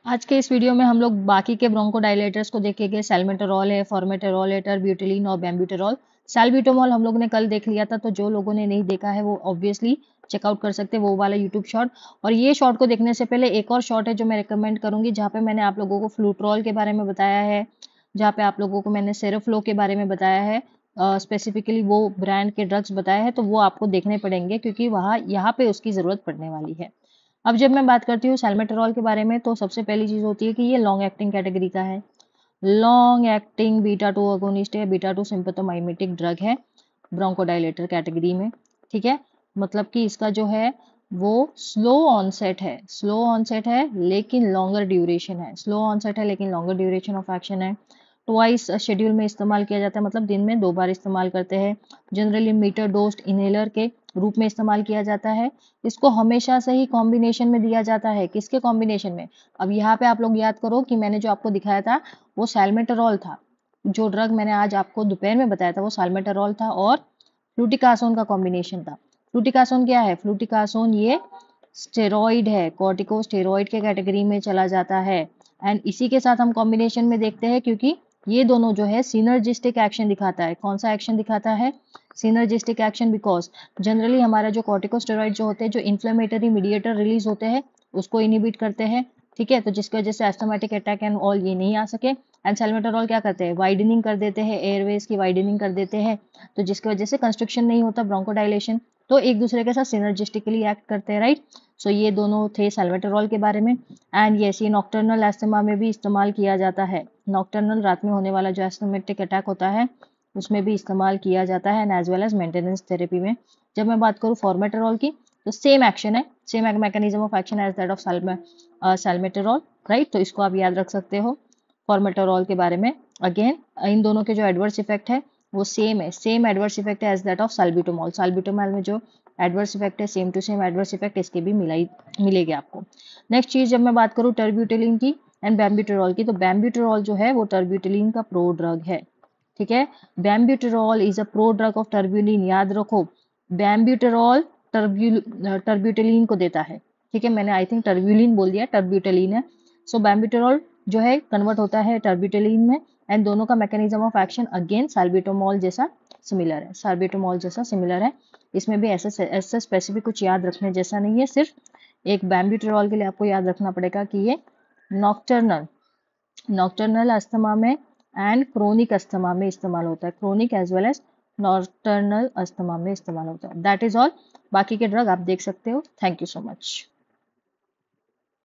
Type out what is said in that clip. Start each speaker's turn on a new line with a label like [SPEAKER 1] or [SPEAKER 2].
[SPEAKER 1] आज के इस वीडियो में हम लोग बाकी के ब्रोंकोडायलेटर्स को देखेंगे। सैल्मेटेरॉल है, फॉर्मेटेरॉल है, टर्ब्यूटेलिन और बेंब्यूटेरॉल। सैल्ब्यूटामॉल हम लोगों ने कल देख लिया था, तो जो लोगों ने नहीं देखा है वो ऑब्वियसली चेकआउट कर सकते हैं वो वाला यूट्यूब शॉर्ट। और ये शॉर्ट को देखने से पहले एक और शॉर्ट है जो मैं रिकमेंड करूंगी, जहाँ पे मैंने आप लोगों को फ्लूट्रॉल के बारे में बताया है, जहाँ पे आप लोगों को मैंने सेरोफ्लो के बारे में बताया है, स्पेसिफिकली वो ब्रांड के ड्रग्स बताए हैं, तो वो आपको देखने पड़ेंगे क्योंकि वहाँ यहाँ पे उसकी ज़रूरत पड़ने वाली है। अब जब मैं बात करती हूँ सैल्मेटेरॉल के बारे में, तो सबसे पहली चीज़ होती है कि ये लॉन्ग एक्टिंग कैटेगरी का है। लॉन्ग एक्टिंग बीटा 2 अगोनिस्ट है, बीटा 2 सिम्पैथोमाइमेटिक ड्रग है ब्रोंकोडायलेटर कैटेगरी में। ठीक है, मतलब कि इसका जो है वो स्लो ऑनसेट है, स्लो ऑनसेट है लेकिन लॉन्गर ड्यूरेशन है, स्लो ऑनसेट है लेकिन लॉन्गर ड्यूरेशन ऑफ एक्शन है। ट्वाइस शेड्यूल में इस्तेमाल किया जाता है, मतलब दिन में 2 बार इस्तेमाल करते हैं। जनरली मीटर डोज्ड इनहेलर के रूप में इस्तेमाल किया जाता है। इसको हमेशा से ही कॉम्बिनेशन में दिया जाता है। किसके कॉम्बिनेशन में? अब यहाँ पे आप लोग याद करो कि मैंने जो आपको दिखाया था वो सैल्मेटेरॉल था। जो ड्रग मैंने आज आपको दोपहर में बताया था वो सैल्मेटेरॉल था और फ्लूटिकासोन का कॉम्बिनेशन था। फ्लूटिकासोन क्या है? फ्लूटिकासोन ये स्टेरॉइड है, कॉर्टिकोस्टेरॉइड के कैटेगरी में चला जाता है। एंड इसी के साथ हम कॉम्बिनेशन में देखते हैं क्योंकि ये दोनों जो है सिनर्जिस्टिक एक्शन दिखाता है। कौन सा एक्शन दिखाता है? सिनर्जिस्टिक एक्शन, बिकॉज जनरली हमारा जो कॉर्टिकोस्टेरॉइड जो होते हैं, जो इन्फ्लेमेटरी मीडिएटर रिलीज होते हैं, उसको इनिबिट करते हैं। ठीक है, तो जिसकी वजह से एस्थमेटिक अटैक एंड ऑल ये नहीं आ सके। एंड सैल्मेटेरॉल क्या करते हैं? वाइडनिंग कर देते हैं, एयरवेज की वाइडनिंग कर देते हैं, तो जिसकी वजह से कंस्ट्रक्शन नहीं होता, ब्रोंकोडायलेशन, तो एक दूसरे के साथ सिनर्जिस्टिकली एक्ट करते हैं, राइट। सो ये दोनों थे सैल्मेटेरॉल के बारे में। एंड यस, ये नॉक्टर्नल एस्थमा में भी इस्तेमाल किया जाता है। नॉक्टर्नल, रात में होने वाला जो एस्थमेटिक अटैक होता है उसमें भी इस्तेमाल किया जाता है, and as well as maintenance therapy में। जब मैं बात करूँ फॉर्मेटेरॉल की, तो सेम एक्शन है, same mechanism of action as that of salmeterol, right. तो इसको आप याद रख सकते हो फॉर्मेटेरॉल के बारे में। अगेन इन दोनों के जो एडवर्स इफेक्ट है वो सेम है, सेम एडवर्स इफेक्ट है as that of salbutamol. Salbutamol में जो एडवर्स इफेक्ट है same to same adverse effect इसके भी मिलेगी आपको। नेक्स्ट चीज जब मैं बात करूँ टर्ब्यूटेलिन की एंड बेंब्यूटेरॉल की, तो बेंब्यूटेरॉल जो है वो टर्ब्यूटेलिन का प्रो ड्रग है। ठीक है, bambuterol is a pro drug of terbutaline. याद रखो, बेंब्यूटेरॉल टर्ब्यूटेलिन को देता है। ठीक है, मैंने आई थिंक टर्ब्यूलिन बोल दिया, टर्ब्यूटेलिन है। सो बेंब्यूटेरॉल जो है कन्वर्ट होता है टर्ब्यूटेलिन में, एंड दोनों का मैकेनिज्म ऑफ एक्शन अगेन साल्ब्यूटामॉल जैसा सिमिलर है, साल्ब्यूटामॉल जैसा सिमिलर है। इसमें भी ऐसा स्पेसिफिक कुछ याद रखने जैसा नहीं है, सिर्फ एक बेंब्यूटेरॉल के लिए आपको याद रखना पड़ेगा कि ये नॉक्टर्नल नॉक्टर्नल अस्थमा में एंड क्रोनिक अस्थमा में इस्तेमाल होता है, chronic as well as nocturnal asthma में इस्तेमाल होता है। That is all. बाकी के ड्रग आप देख सकते हो। Thank you so much.